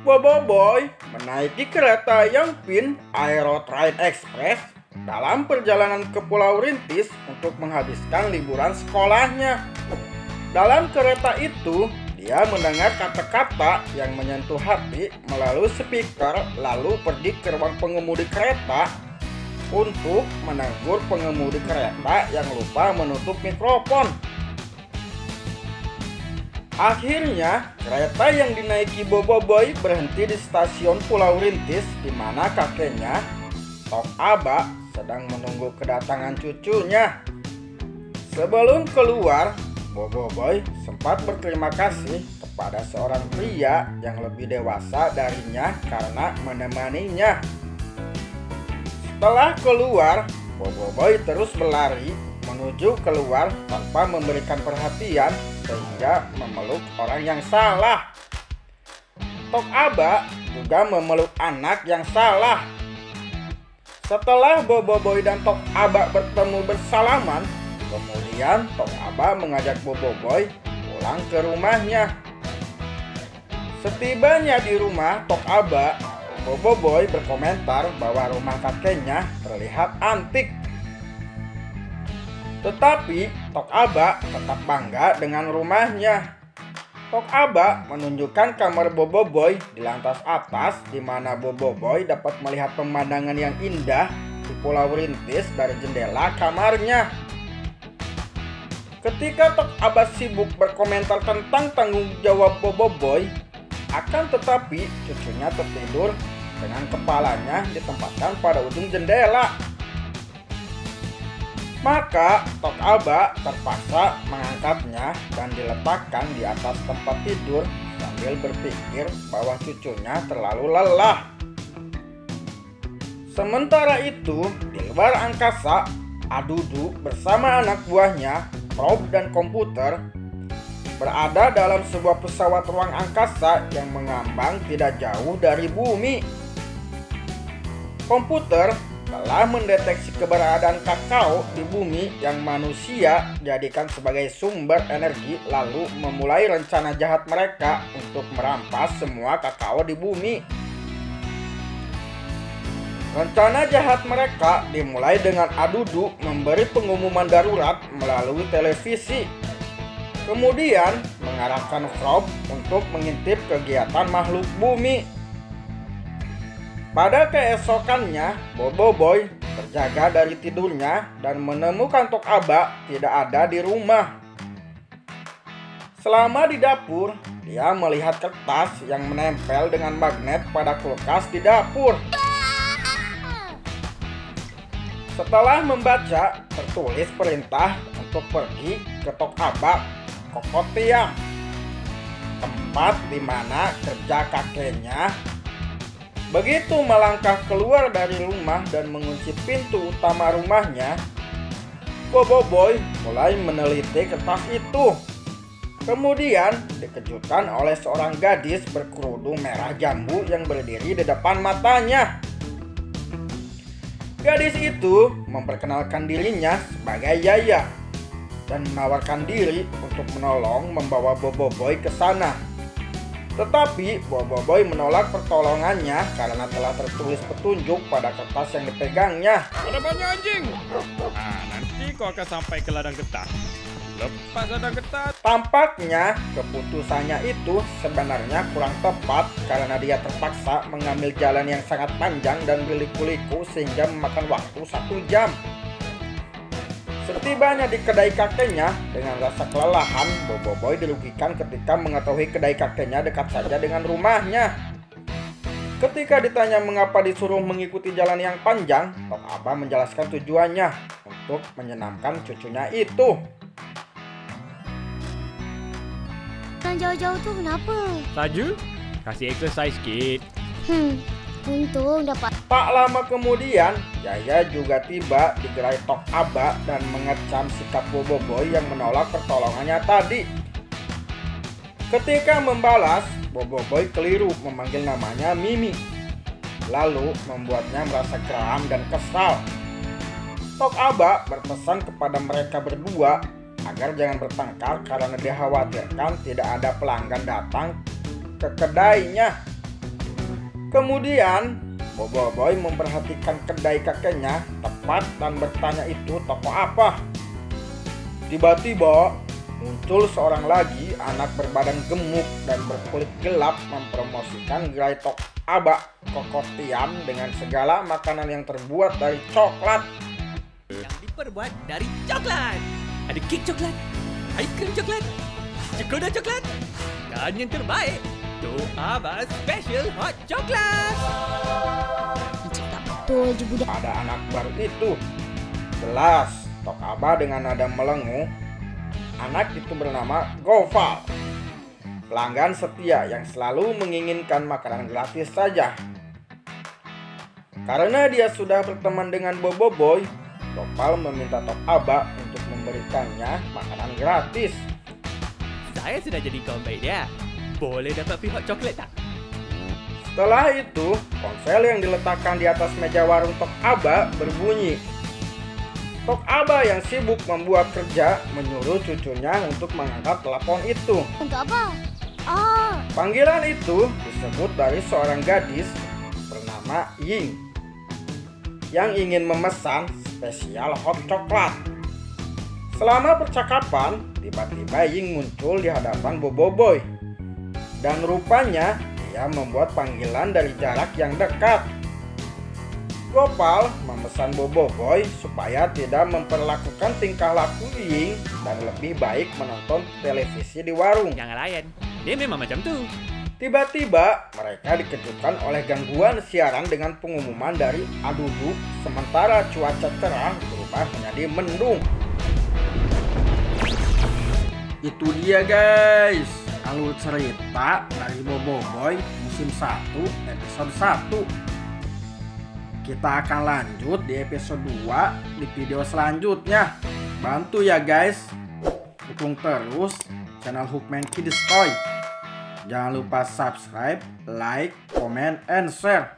Bobo Boy menaiki kereta Yangpin Aero Train Express dalam perjalanan ke Pulau Rintis untuk menghabiskan liburan sekolahnya. Dalam kereta itu, dia mendengar kata-kata yang menyentuh hati melalui speaker, lalu pergi ke ruang pengemudi kereta untuk menegur pengemudi kereta yang lupa menutup mikrofon. Akhirnya, kereta yang dinaiki Bobo Boy berhenti di stasiun Pulau Rintis, di mana kakeknya, Tok Aba, sedang menunggu kedatangan cucunya. Sebelum keluar, Bobo Boy sempat berterima kasih kepada seorang pria yang lebih dewasa darinya karena menemaninya. Setelah keluar, Bobo Boy terus berlari menuju keluar tanpa memberikan perhatian sehingga memeluk orang yang salah. Tok Aba juga memeluk anak yang salah. Setelah Bobo Boy dan Tok Aba bertemu bersalaman, kemudian Tok Aba mengajak Bobo Boy pulang ke rumahnya. Setibanya di rumah Tok Aba, Bobo Boy berkomentar bahwa rumah kakeknya terlihat antik. Tetapi Tok Aba tetap bangga dengan rumahnya. Tok Aba menunjukkan kamar Bobo Boy di lantas atas, di mana Bobo Boy dapat melihat pemandangan yang indah di Pulau Rintis dari jendela kamarnya. Ketika Tok Aba sibuk berkomentar tentang tanggung jawab Bobo Boy, akan tetapi cucunya tertidur dengan kepalanya ditempatkan pada ujung jendela. Maka Tok Aba terpaksa mengangkatnya dan diletakkan di atas tempat tidur sambil berpikir bahwa cucunya terlalu lelah. Sementara itu, di luar angkasa, Adudu bersama anak buahnya, Rob dan komputer, berada dalam sebuah pesawat ruang angkasa yang mengambang tidak jauh dari bumi. Komputer telah mendeteksi keberadaan kakao di bumi yang manusia jadikan sebagai sumber energi, lalu memulai rencana jahat mereka untuk merampas semua kakao di bumi. Rencana jahat mereka dimulai dengan Adudu memberi pengumuman darurat melalui televisi, kemudian mengarahkan Frob untuk mengintip kegiatan makhluk bumi. Pada keesokannya, Bobo Boy terjaga dari tidurnya dan menemukan Tok Aba tidak ada di rumah. Selama di dapur, dia melihat kertas yang menempel dengan magnet pada kulkas di dapur. Setelah membaca, tertulis perintah untuk pergi ke Tok Aba Kokotiam, tempat di mana kerja kakeknya. Begitu melangkah keluar dari rumah dan mengunci pintu utama rumahnya, Bobo Boy mulai meneliti kertas itu. Kemudian dikejutkan oleh seorang gadis berkerudung merah jambu yang berdiri di depan matanya. Gadis itu memperkenalkan dirinya sebagai Yaya dan menawarkan diri untuk menolong membawa Bobo Boy ke sana. Tetapi Bobo Boy menolak pertolongannya karena telah tertulis petunjuk pada kertas yang dipegangnya. Ada banyak anjing. Nanti kau akan sampai ke ladang getah. Lepas ladang getah. Tampaknya keputusannya itu sebenarnya kurang tepat karena dia terpaksa mengambil jalan yang sangat panjang dan berliku-liku sehingga memakan waktu 1 jam. Setibanya di kedai kakeknya, dengan rasa kelelahan, Bobo Boy dirugikan ketika mengetahui kedai kakeknya dekat saja dengan rumahnya. Ketika ditanya mengapa disuruh mengikuti jalan yang panjang, Tok Aba menjelaskan tujuannya untuk menyenangkan cucunya itu. Jalan jauh-jauh tuh kenapa? Saju, kasih exercise sikit. Untung dapat. Tak lama kemudian, Yaya juga tiba di gerai Tok Aba dan mengecam sikap Bobo Boy yang menolak pertolongannya tadi. Ketika membalas, Bobo Boy keliru memanggil namanya Mimi, lalu membuatnya merasa geram dan kesal. Tok Aba berpesan kepada mereka berdua agar jangan bertengkar karena dikhawatirkan tidak ada pelanggan datang ke kedainya. Kemudian Bobo Boy memperhatikan kedai kakeknya tepat dan bertanya itu toko apa. Tiba-tiba muncul seorang lagi anak berbadan gemuk dan berkulit gelap mempromosikan gerai Tok Aba Kokotiam dengan segala makanan yang terbuat dari coklat. Yang diperbuat dari coklat. Ada kek coklat, ais krim coklat, cekoda coklat, dan yang terbaik, Tok Aba Special Hot Coklat. Macam tak betul je budak. Pada anak baru itu, jelas Tok Aba dengan nada melenguh. Anak itu bernama Gopal, pelanggan setia yang selalu menginginkan makanan gratis saja. Karena dia sudah berteman dengan Bobo Boy, Gopal meminta Tok Aba untuk memberikannya makanan gratis. Saya sudah jadi kawan baik dia. Boleh dapat free hot coklat tak? Setelah itu, ponsel yang diletakkan di atas meja warung Tok Aba berbunyi. Tok Aba yang sibuk membuat kerja menyuruh cucunya untuk mengangkat telepon itu. Untuk apa? Panggilan itu disebut dari seorang gadis bernama Ying yang ingin memesan spesial hot coklat. Selama percakapan, tiba-tiba Ying muncul di hadapan Bobo Boy. Dan rupanya dia membuat panggilan dari jarak yang dekat. Gopal memesan Bobo Boy supaya tidak memperlakukan tingkah laku Ying dan lebih baik menonton televisi di warung. Jangan layan. Dia memang macam tu. Tiba-tiba mereka dikejutkan oleh gangguan siaran dengan pengumuman dari Adudu sementara cuaca cerah berubah menjadi mendung. Itu dia guys, alur cerita dari Bobo Boy musim 1 episode 1. Kita akan lanjut di episode 2 di video selanjutnya. Bantu ya guys, dukung terus channel Hookman Kids Toy. Jangan lupa subscribe, like, comment, and share.